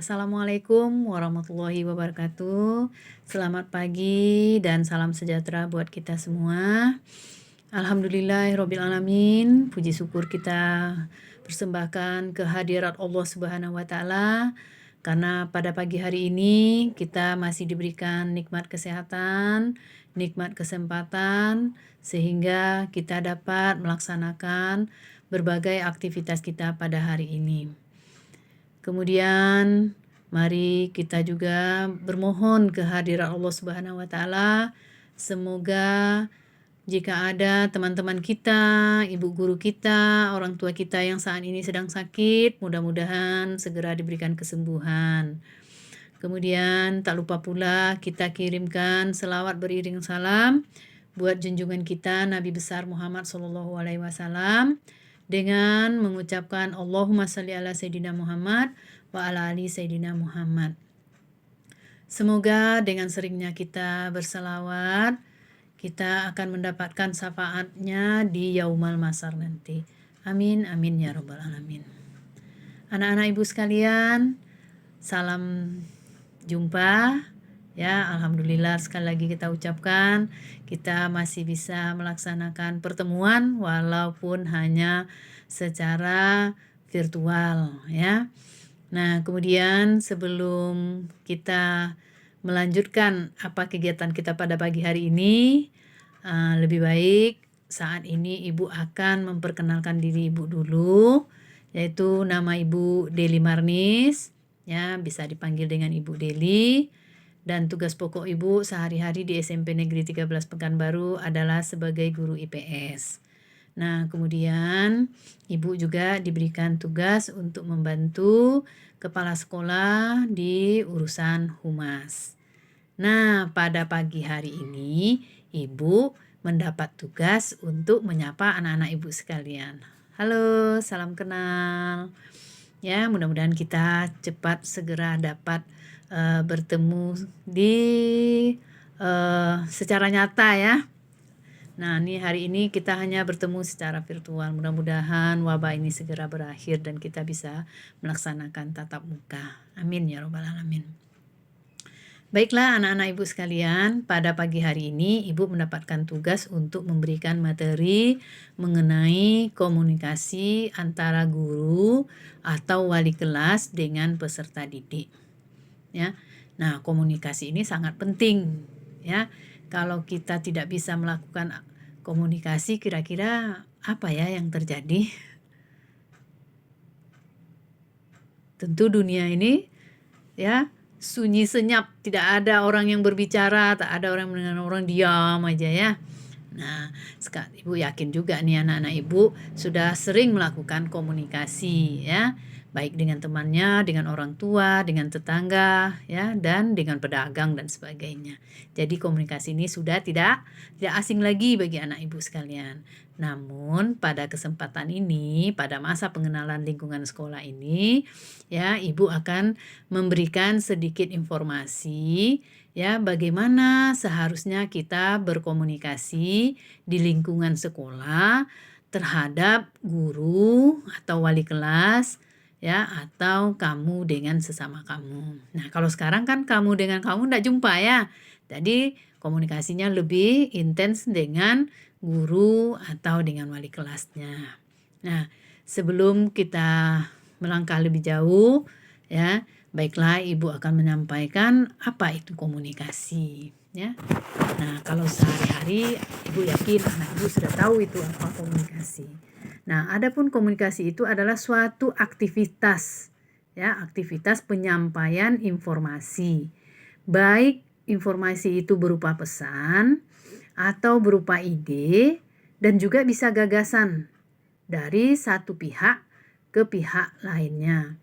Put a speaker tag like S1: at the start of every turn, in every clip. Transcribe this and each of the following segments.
S1: Assalamualaikum warahmatullahi wabarakatuh. Selamat pagi dan salam sejahtera buat kita semua. Alhamdulillahirabbil alamin. Puji syukur kita persembahkan kehadirat Allah Subhanahu wa taala karena pada pagi hari ini kita masih diberikan nikmat kesehatan, nikmat kesempatan sehingga kita dapat melaksanakan berbagai aktivitas kita pada hari ini. Kemudian mari kita juga bermohon kehadirat Allah Subhanahu wa taala, semoga jika ada teman-teman kita, ibu guru kita, orang tua kita yang saat ini sedang sakit, mudah-mudahan segera diberikan kesembuhan. Kemudian tak lupa pula kita kirimkan selawat beriring salam buat junjungan kita Nabi besar Muhammad SAW dengan mengucapkan Allahumma shalli ala Sayyidina Muhammad wa ala ali Sayyidina Muhammad. Semoga dengan seringnya kita berselawat, kita akan mendapatkan syafaatnya di Yaumal Masar nanti. Amin, amin ya rabbal alamin. Anak-anak ibu sekalian, salam jumpa. Ya, alhamdulillah sekali lagi kita ucapkan kita masih bisa melaksanakan pertemuan walaupun hanya secara virtual ya. Nah, kemudian sebelum kita melanjutkan apa kegiatan kita pada pagi hari ini, lebih baik saat ini Ibu akan memperkenalkan diri Ibu dulu, yaitu nama Ibu Deli Marnis, ya bisa dipanggil dengan Ibu Deli. Dan tugas pokok Ibu sehari-hari di SMP Negeri 13 Pekanbaru adalah sebagai guru IPS. Nah, kemudian Ibu juga diberikan tugas untuk membantu kepala sekolah di urusan humas. Nah, pada pagi hari ini Ibu mendapat tugas untuk menyapa anak-anak Ibu sekalian. Halo, salam kenal. Ya, mudah-mudahan kita cepat segera dapat bertemu di secara nyata ya. Nah, ini hari ini kita hanya bertemu secara virtual. Mudah-mudahan wabah ini segera berakhir dan kita bisa melaksanakan tatap muka. Amin ya rabbal alamin. Baiklah anak-anak ibu sekalian, pada pagi hari ini ibu mendapatkan tugas untuk memberikan materi mengenai komunikasi antara guru atau wali kelas dengan peserta didik. Ya. Nah, komunikasi ini sangat penting ya. Kalau kita tidak bisa melakukan komunikasi, kira-kira apa ya yang terjadi? Tentu dunia ini ya sunyi senyap, tidak ada orang yang berbicara, tak ada orang mendengar, orang diam aja ya. Nah, sekarang ibu yakin juga nih anak-anak ibu sudah sering melakukan komunikasi ya, baik dengan temannya, dengan orang tua, dengan tetangga ya, dan dengan pedagang dan sebagainya. Jadi komunikasi ini sudah tidak asing lagi bagi anak ibu sekalian. Namun pada kesempatan ini, pada masa pengenalan lingkungan sekolah ini, ya ibu akan memberikan sedikit informasi ya bagaimana seharusnya kita berkomunikasi di lingkungan sekolah terhadap guru atau wali kelas ya atau kamu dengan sesama kamu. Nah, kalau sekarang kan kamu dengan kamu enggak jumpa ya. Jadi komunikasinya lebih intens dengan guru atau dengan wali kelasnya. Nah, sebelum kita melangkah lebih jauh ya, baiklah ibu akan menyampaikan apa itu komunikasi ya. Nah, kalau sehari-hari ibu yakin anak ibu sudah tahu itu apa komunikasi. Nah, adapun komunikasi itu adalah suatu aktivitas ya, aktivitas penyampaian informasi. Baik informasi itu berupa pesan atau berupa ide dan juga bisa gagasan dari satu pihak ke pihak lainnya.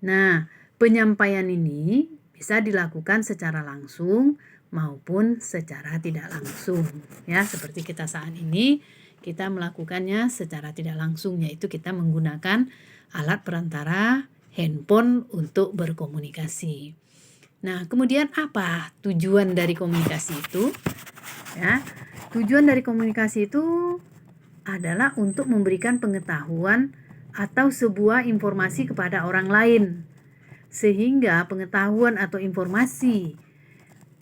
S1: Nah, penyampaian ini bisa dilakukan secara langsung maupun secara tidak langsung. Ya, seperti kita saat ini, kita melakukannya secara tidak langsung, yaitu kita menggunakan alat perantara handphone untuk berkomunikasi. Nah, kemudian apa tujuan dari komunikasi itu? Ya, tujuan dari komunikasi itu adalah untuk memberikan pengetahuan atau sebuah informasi kepada orang lain sehingga pengetahuan atau informasi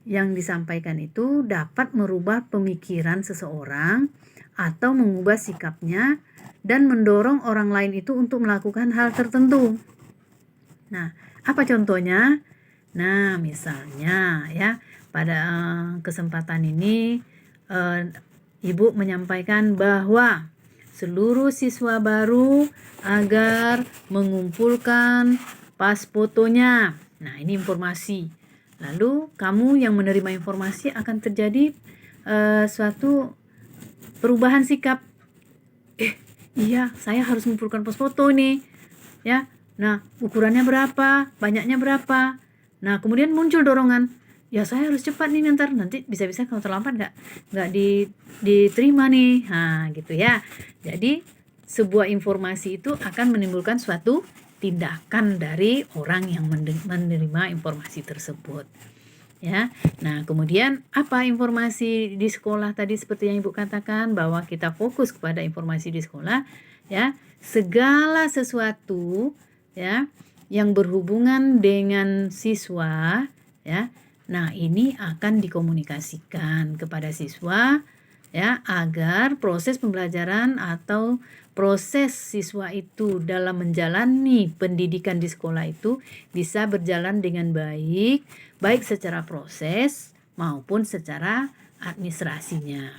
S1: yang disampaikan itu dapat merubah pemikiran seseorang atau mengubah sikapnya dan mendorong orang lain itu untuk melakukan hal tertentu. Nah, apa contohnya? Nah, misalnya ya, pada kesempatan ini Ibu menyampaikan bahwa seluruh siswa baru agar mengumpulkan pas fotonya. Nah, ini informasi. Lalu kamu yang menerima informasi akan terjadi suatu perubahan sikap. Iya, saya harus mengumpulkan pos foto nih. Ya. Nah, ukurannya berapa? Banyaknya berapa? Nah, kemudian muncul dorongan. Ya, saya harus cepat nih nanti bisa-bisa kalau terlambat nggak diterima nih. Nah, gitu ya. Jadi, sebuah informasi itu akan menimbulkan suatu tindakan dari orang yang menerima informasi tersebut. Ya. Nah, kemudian apa informasi di sekolah tadi seperti yang Ibu katakan bahwa kita fokus kepada informasi di sekolah, ya. Segala sesuatu ya yang berhubungan dengan siswa, ya. Nah, ini akan dikomunikasikan kepada siswa ya agar proses pembelajaran atau proses siswa itu dalam menjalani pendidikan di sekolah itu bisa berjalan dengan baik secara proses maupun secara administrasinya.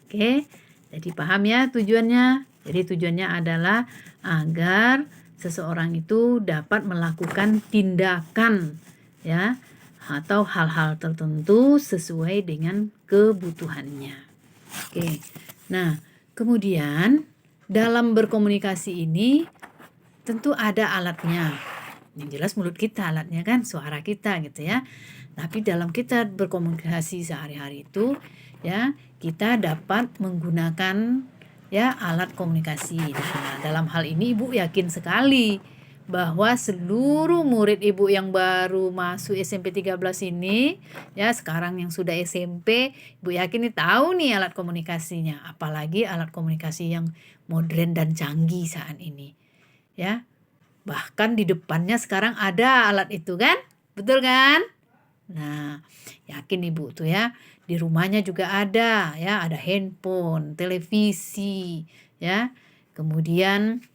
S1: Oke, jadi paham ya tujuannya? Jadi tujuannya adalah agar seseorang itu dapat melakukan tindakan ya atau hal-hal tertentu sesuai dengan kebutuhannya. Oke. Nah, kemudian dalam berkomunikasi ini tentu ada alatnya. Yang jelas mulut kita alatnya kan, suara kita gitu ya. Tapi dalam kita berkomunikasi sehari-hari itu ya, kita dapat menggunakan ya alat komunikasi. Nah, dalam hal ini Ibu yakin sekali bahwa seluruh murid Ibu yang baru masuk SMP 13 ini ya sekarang yang sudah SMP, Ibu yakin nih tahu nih alat komunikasinya, apalagi alat komunikasi yang modern dan canggih saat ini. Ya. Bahkan di depannya sekarang ada alat itu kan? Betul kan? Nah, yakin Ibu tuh ya, di rumahnya juga ada ya, ada handphone, televisi ya. Kemudian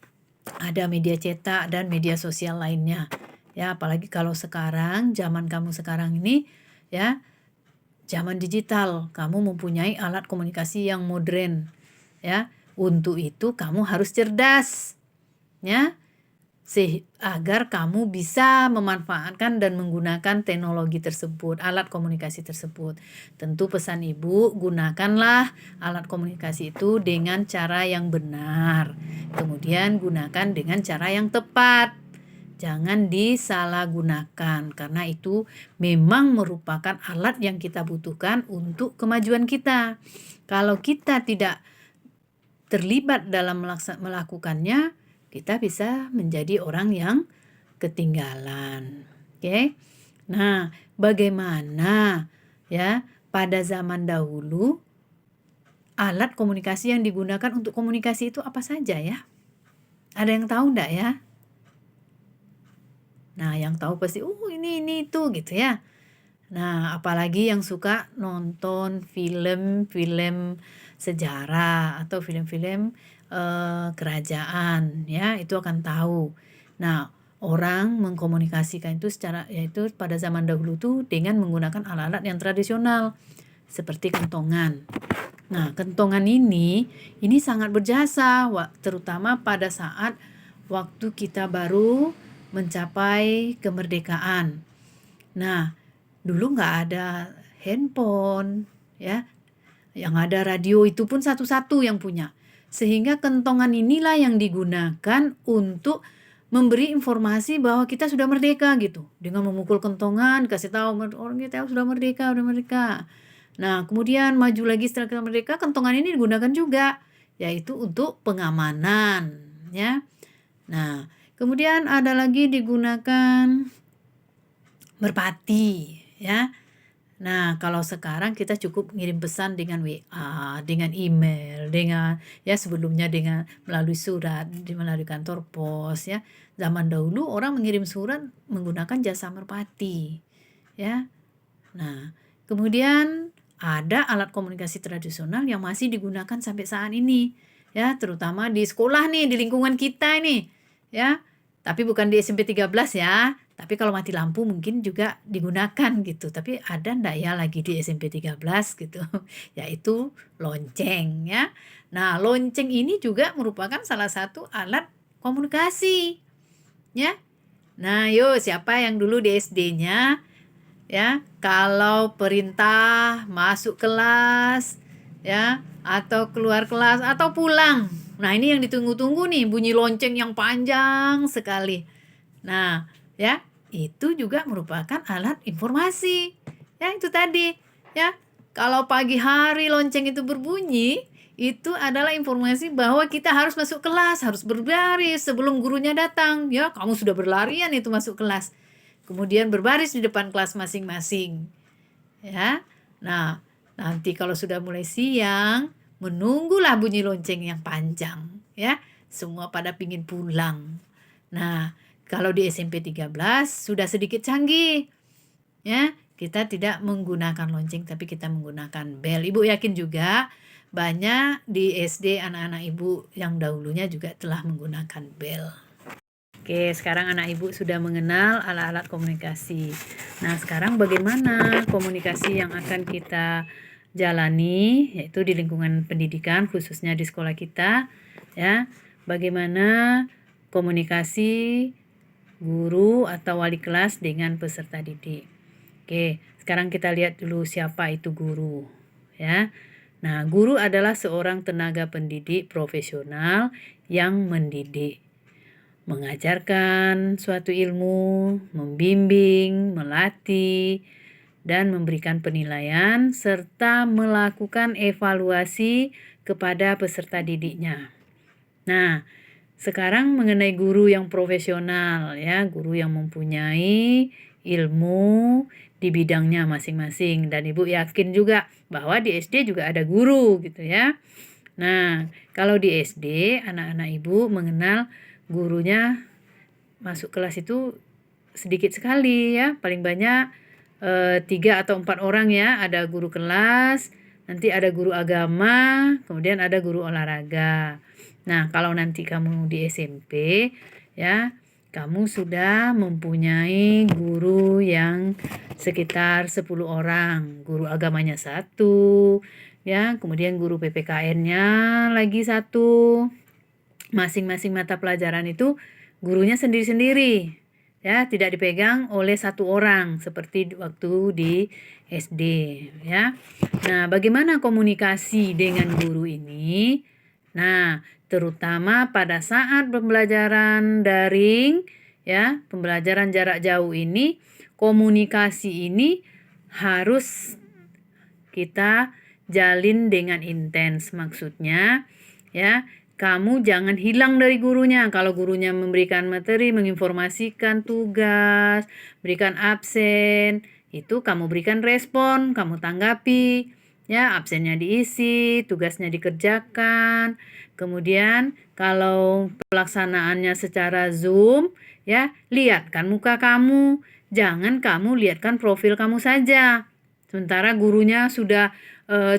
S1: ada media cetak dan media sosial lainnya. Ya, apalagi kalau sekarang zaman kamu sekarang ini ya, zaman digital, kamu mempunyai alat komunikasi yang modern ya. Untuk itu kamu harus cerdas. Ya. Agar kamu bisa memanfaatkan dan menggunakan teknologi tersebut, alat komunikasi tersebut. Tentu pesan Ibu, gunakanlah alat komunikasi itu dengan cara yang benar. Kemudian gunakan dengan cara yang tepat. Jangan disalahgunakan karena itu memang merupakan alat yang kita butuhkan untuk kemajuan kita. Kalau kita tidak terlibat dalam melakukannya, kita bisa menjadi orang yang ketinggalan. Oke. Nah, bagaimana ya pada zaman dahulu alat komunikasi yang digunakan untuk komunikasi itu apa saja ya? Ada yang tahu enggak ya? Nah, yang tahu pasti ini itu gitu ya. Nah, apalagi yang suka nonton film-film sejarah atau film-film kerajaan ya, itu akan tahu. Nah, orang mengkomunikasikan itu yaitu pada zaman dahulu tuh dengan menggunakan alat-alat yang tradisional seperti kentongan. Nah, kentongan ini sangat berjasa terutama pada saat waktu kita baru mencapai kemerdekaan. Nah, dulu nggak ada handphone ya, yang ada radio itu pun satu-satu yang punya. Sehingga kentongan inilah yang digunakan untuk memberi informasi bahwa kita sudah merdeka gitu. Dengan memukul kentongan, kasih tahu orang kita sudah merdeka, Nah, kemudian maju lagi setelah kita merdeka, kentongan ini digunakan juga, yaitu untuk pengamanan ya. Nah, kemudian ada lagi digunakan merpati ya. Nah, kalau sekarang kita cukup ngirim pesan dengan WA, dengan email, dengan ya sebelumnya dengan melalui surat, melalui kantor pos ya. Zaman dahulu orang mengirim surat menggunakan jasa merpati ya. Nah, kemudian ada alat komunikasi tradisional yang masih digunakan sampai saat ini ya, terutama di sekolah nih, di lingkungan kita ini ya. Tapi bukan di SMP 13 ya. Tapi kalau mati lampu mungkin juga digunakan gitu. Tapi ada ndak ya lagi di SMP 13 gitu. Yaitu lonceng ya. Nah, lonceng ini juga merupakan salah satu alat komunikasi ya. Nah, yuk siapa yang dulu di SD-nya ya, kalau perintah masuk kelas ya, atau keluar kelas atau pulang. Nah, ini yang ditunggu-tunggu nih, bunyi lonceng yang panjang sekali. Nah, ya, itu juga merupakan alat informasi. Ya, itu tadi. Ya, kalau pagi hari lonceng itu berbunyi, itu adalah informasi bahwa kita harus masuk kelas, harus berbaris sebelum gurunya datang. Ya, kamu sudah berlarian itu masuk kelas. Kemudian berbaris di depan kelas masing-masing. Ya. Nah, nanti kalau sudah mulai siang, menunggulah bunyi lonceng yang panjang, ya. Semua pada pingin pulang. Nah, kalau di SMP 13 sudah sedikit canggih. Ya, kita tidak menggunakan lonceng tapi kita menggunakan bel. Ibu yakin juga banyak di SD anak-anak ibu yang dahulunya juga telah menggunakan bel. Oke, sekarang anak ibu sudah mengenal alat-alat komunikasi. Nah, sekarang bagaimana komunikasi yang akan kita jalani, yaitu di lingkungan pendidikan, khususnya di sekolah kita, ya. Bagaimana komunikasi guru atau wali kelas dengan peserta didik. Oke, sekarang kita lihat dulu siapa itu guru, ya. Nah, guru adalah seorang tenaga pendidik profesional yang mendidik, mengajarkan suatu ilmu, membimbing, melatih, dan memberikan penilaian, serta melakukan evaluasi kepada peserta didiknya. Nah, sekarang mengenai guru yang profesional ya, guru yang mempunyai ilmu di bidangnya masing-masing, dan Ibu yakin juga bahwa di SD juga ada guru gitu ya. Nah, kalau di SD anak-anak Ibu mengenal gurunya masuk kelas itu sedikit sekali ya, paling banyak 3 atau 4 orang ya. Ada guru kelas, nanti ada guru agama, kemudian ada guru olahraga. Nah, kalau nanti kamu di SMP ya, kamu sudah mempunyai guru yang sekitar 10 orang. Guru agamanya 1 ya, kemudian guru PPKN-nya lagi 1. Masing-masing mata pelajaran itu gurunya sendiri-sendiri ya, tidak dipegang oleh 1 orang seperti waktu di SD ya. Nah, bagaimana komunikasi dengan guru ini? Nah, terutama pada saat pembelajaran daring ya, pembelajaran jarak jauh ini, komunikasi ini harus kita jalin dengan intens. Maksudnya ya, kamu jangan hilang dari gurunya. Kalau gurunya memberikan materi, menginformasikan tugas, berikan absen, itu kamu berikan respon, kamu tanggapi. Ya, absennya diisi, tugasnya dikerjakan. Kemudian kalau pelaksanaannya secara Zoom, ya, lihatkan muka kamu. Jangan kamu lihatkan profil kamu saja. Sementara gurunya sudah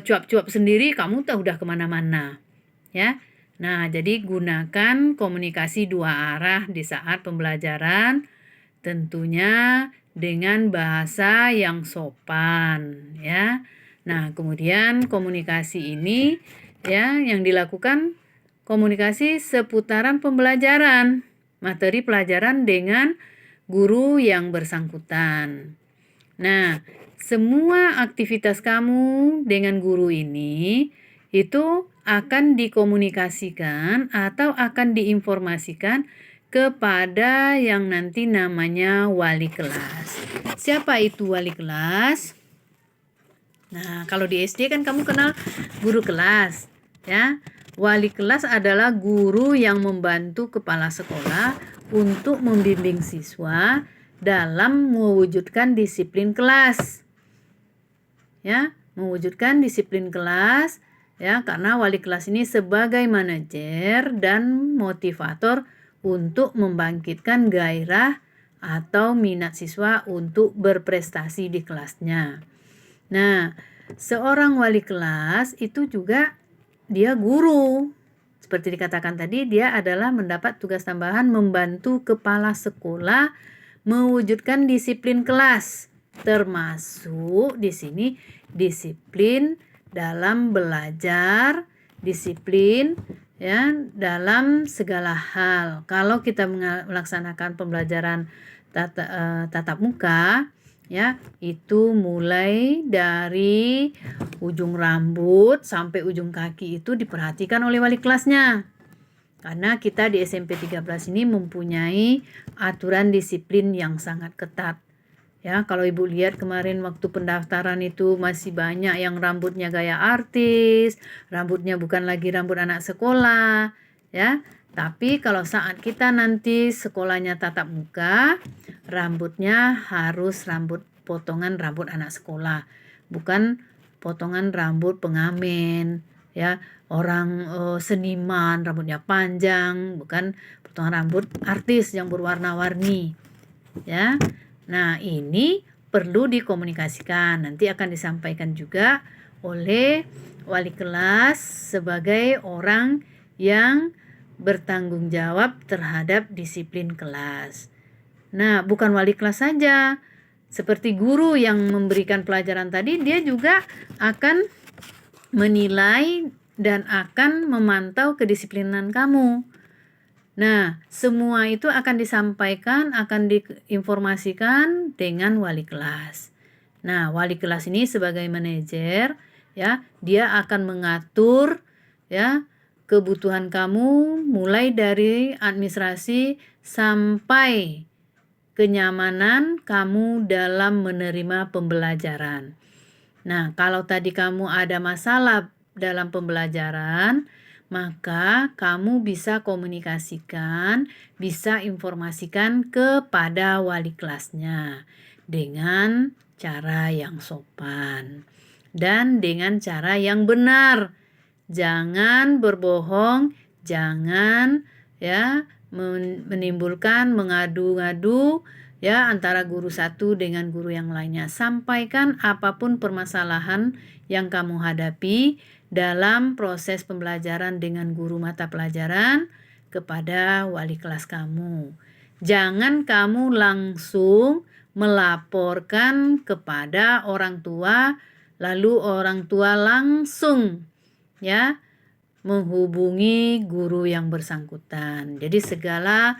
S1: cuap-cuap sendiri, kamu udah kemana-mana. Ya. Nah, jadi gunakan komunikasi 2 arah di saat pembelajaran, tentunya dengan bahasa yang sopan ya. Nah, kemudian komunikasi ini ya yang dilakukan komunikasi seputaran pembelajaran, materi pelajaran dengan guru yang bersangkutan. Nah, semua aktivitas kamu dengan guru ini itu akan dikomunikasikan atau akan diinformasikan kepada yang nanti namanya wali kelas. Siapa itu wali kelas? Nah, kalau di SD kan kamu kenal guru kelas, ya. Wali kelas adalah guru yang membantu kepala sekolah untuk membimbing siswa dalam mewujudkan disiplin kelas. ya, mewujudkan disiplin kelas, ya, karena wali kelas ini sebagai manajer dan motivator untuk membangkitkan gairah atau minat siswa untuk berprestasi di kelasnya. Nah, seorang wali kelas itu juga dia guru. Seperti dikatakan tadi, dia adalah mendapat tugas tambahan membantu kepala sekolah mewujudkan disiplin kelas, termasuk di sini disiplin dalam belajar, disiplin ya dalam segala hal. Kalau kita melaksanakan pembelajaran tatap muka, ya, itu mulai dari ujung rambut sampai ujung kaki itu diperhatikan oleh wali kelasnya. Karena kita di SMP 13 ini mempunyai aturan disiplin yang sangat ketat. Ya, kalau Ibu lihat kemarin waktu pendaftaran itu masih banyak yang rambutnya gaya artis, rambutnya bukan lagi rambut anak sekolah, ya. Tapi kalau saat kita nanti sekolahnya tatap muka, rambutnya harus potongan rambut anak sekolah, bukan potongan rambut pengamen, ya. Orang seniman rambutnya panjang, bukan potongan rambut artis yang berwarna-warni, ya. Nah, ini perlu dikomunikasikan. Nanti akan disampaikan juga oleh wali kelas sebagai orang yang bertanggung jawab terhadap disiplin kelas. Nah, bukan wali kelas saja. Seperti guru yang memberikan pelajaran tadi, dia juga akan menilai dan akan memantau kedisiplinan kamu. Nah, semua itu akan disampaikan, akan diinformasikan dengan wali kelas. Nah, wali kelas ini sebagai manajer, ya, dia akan mengatur, ya, kebutuhan kamu mulai dari administrasi sampai kenyamanan kamu dalam menerima pembelajaran. Nah, kalau tadi kamu ada masalah dalam pembelajaran, maka kamu bisa komunikasikan, bisa informasikan kepada wali kelasnya dengan cara yang sopan dan dengan cara yang benar. Jangan berbohong, jangan ya menimbulkan mengadu-ngadu ya antara guru satu dengan guru yang lainnya. Sampaikan apapun permasalahan yang kamu hadapi dalam proses pembelajaran dengan guru mata pelajaran kepada wali kelas kamu. Jangan kamu langsung melaporkan kepada orang tua, lalu orang tua langsung ya menghubungi guru yang bersangkutan. Jadi segala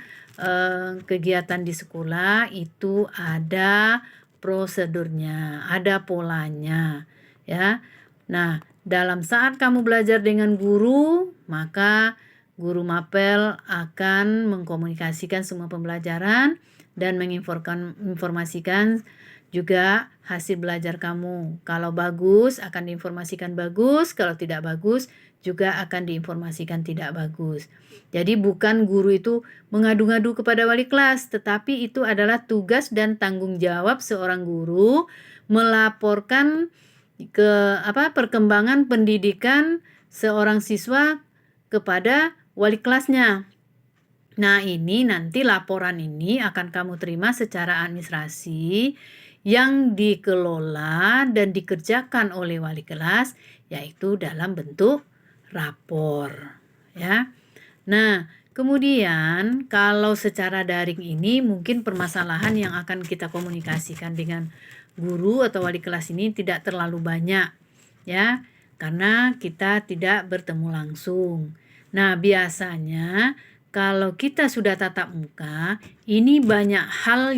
S1: kegiatan di sekolah itu ada prosedurnya, ada polanya, ya. Nah, dalam saat kamu belajar dengan guru, maka guru mapel akan mengkomunikasikan semua pembelajaran dan menginformasikan juga hasil belajar kamu. Kalau bagus akan diinformasikan bagus, kalau tidak bagus juga akan diinformasikan tidak bagus. Jadi bukan guru itu mengadu-ngadu kepada wali kelas, tetapi itu adalah tugas dan tanggung jawab seorang guru melaporkan perkembangan pendidikan seorang siswa kepada wali kelasnya. Nah, ini nanti laporan ini akan kamu terima secara administrasi yang dikelola dan dikerjakan oleh wali kelas, yaitu dalam bentuk rapor, ya. Nah, kemudian kalau secara daring ini mungkin permasalahan yang akan kita komunikasikan dengan guru atau wali kelas ini tidak terlalu banyak, ya, karena kita tidak bertemu langsung. Nah, biasanya kalau kita sudah tatap muka, ini banyak hal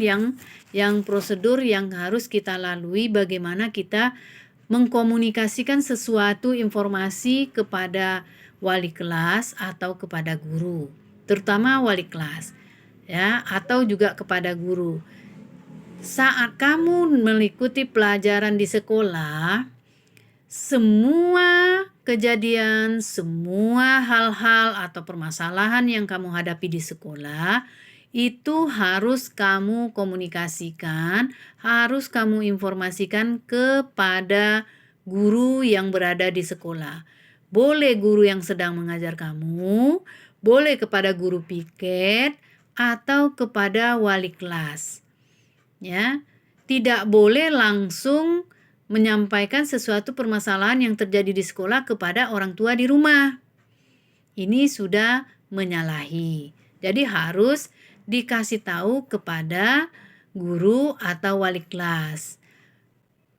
S1: yang prosedur yang harus kita lalui, bagaimana kita mengkomunikasikan sesuatu informasi kepada wali kelas atau kepada guru, terutama wali kelas, ya, atau juga kepada guru. Saat kamu mengikuti pelajaran di sekolah, semua kejadian, semua hal-hal atau permasalahan yang kamu hadapi di sekolah itu harus kamu komunikasikan, harus kamu informasikan kepada guru yang berada di sekolah. Boleh guru yang sedang mengajar kamu, boleh kepada guru piket, atau kepada wali kelas. Ya, tidak boleh langsung menyampaikan sesuatu permasalahan yang terjadi di sekolah kepada orang tua di rumah. Ini sudah menyalahi. Jadi harus dikasih tahu kepada guru atau wali kelas.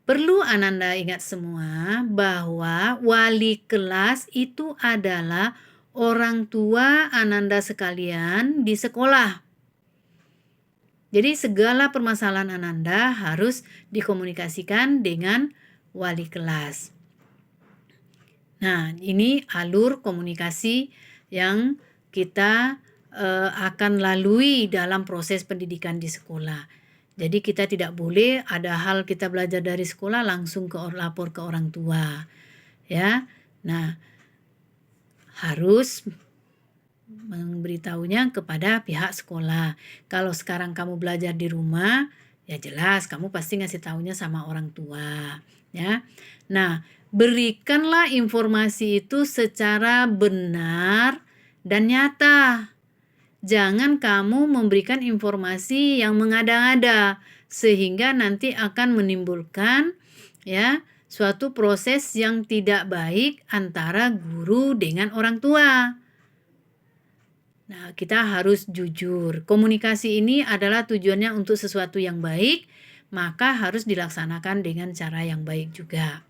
S1: Perlu Ananda ingat semua bahwa wali kelas itu adalah orang tua Ananda sekalian di sekolah. Jadi segala permasalahan Ananda harus dikomunikasikan dengan wali kelas. Nah, ini alur komunikasi yang kita akan lalui dalam proses pendidikan di sekolah. Jadi kita tidak boleh ada hal kita belajar dari sekolah langsung lapor ke orang tua. Ya. Nah, harus memberitahunya kepada pihak sekolah. Kalau sekarang kamu belajar di rumah, ya jelas kamu pasti ngasih taunya sama orang tua, ya. Nah, berikanlah informasi itu secara benar dan nyata. Jangan kamu memberikan informasi yang mengada-ngada sehingga nanti akan menimbulkan ya suatu proses yang tidak baik antara guru dengan orang tua. Nah, kita harus jujur. Komunikasi ini adalah tujuannya untuk sesuatu yang baik, maka harus dilaksanakan dengan cara yang baik juga.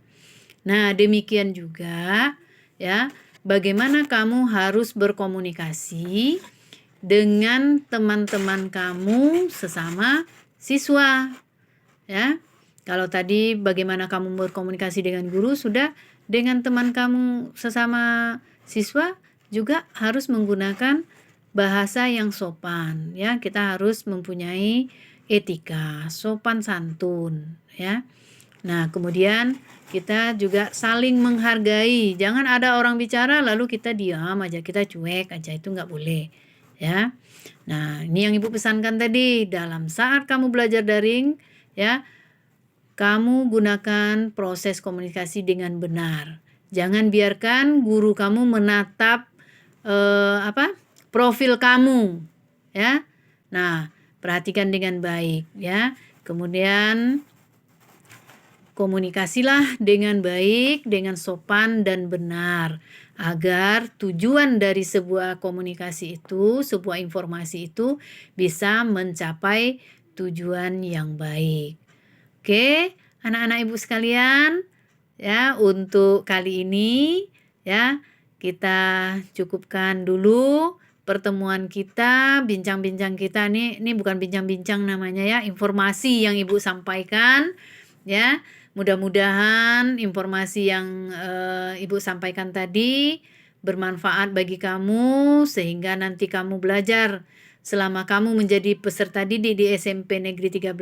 S1: Nah, demikian juga ya, bagaimana kamu harus berkomunikasi dengan teman-teman kamu sesama siswa. Ya. Kalau tadi bagaimana kamu berkomunikasi dengan guru, sudah dengan teman kamu sesama siswa juga harus menggunakan bahasa yang sopan, ya. Kita harus mempunyai etika, sopan santun, ya. Nah, kemudian kita juga saling menghargai. Jangan ada orang bicara lalu kita diam aja, kita cuek aja, itu nggak boleh, ya. Nah, ini yang Ibu pesankan tadi, dalam saat kamu belajar daring, ya, kamu gunakan proses komunikasi dengan benar. Jangan biarkan guru kamu menatap profil kamu, ya. Nah, perhatikan dengan baik, ya. Kemudian komunikasilah dengan baik, dengan sopan dan benar, agar tujuan dari sebuah komunikasi itu, sebuah informasi itu bisa mencapai tujuan yang baik. Oke, anak-anak Ibu sekalian, ya, untuk kali ini ya kita cukupkan dulu pertemuan kita, bincang-bincang kita nih. Ini bukan bincang-bincang namanya ya, informasi yang Ibu sampaikan, ya. Mudah-mudahan informasi yang Ibu sampaikan tadi bermanfaat bagi kamu sehingga nanti kamu belajar selama kamu menjadi peserta didik di SMP Negeri 13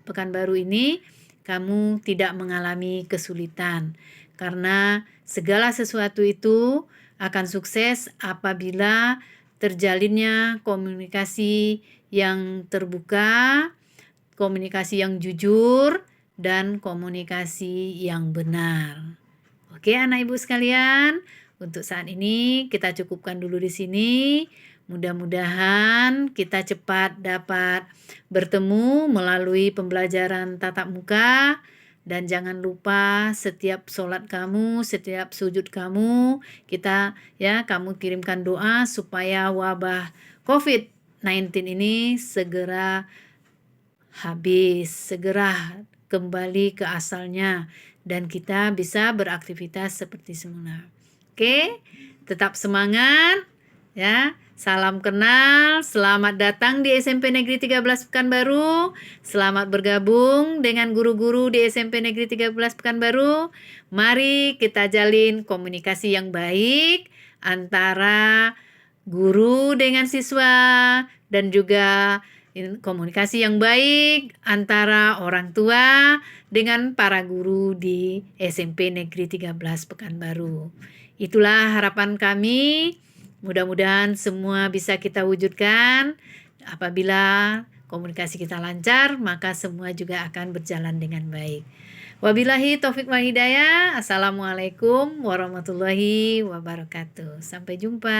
S1: Pekanbaru ini, kamu tidak mengalami kesulitan karena segala sesuatu itu akan sukses apabila terjalinnya komunikasi yang terbuka, komunikasi yang jujur, dan komunikasi yang benar. Oke, anak Ibu sekalian, untuk saat ini kita cukupkan dulu di sini. Mudah-mudahan kita cepat dapat bertemu melalui pembelajaran tatap muka. Dan jangan lupa setiap sholat kamu, setiap sujud kamu, kamu kirimkan doa supaya wabah COVID-19 ini segera habis, segera kembali ke asalnya dan kita bisa beraktivitas seperti semula. Oke, tetap semangat ya. Salam kenal, selamat datang di SMP Negeri 13 Pekanbaru. Selamat bergabung dengan guru-guru di SMP Negeri 13 Pekanbaru. Mari kita jalin komunikasi yang baik antara guru dengan siswa dan juga komunikasi yang baik antara orang tua dengan para guru di SMP Negeri 13 Pekanbaru. Itulah harapan kami. Mudah-mudahan semua bisa kita wujudkan. Apabila komunikasi kita lancar, maka semua juga akan berjalan dengan baik. Wabillahi taufik wal hidayah. Assalamualaikum warahmatullahi wabarakatuh. Sampai jumpa.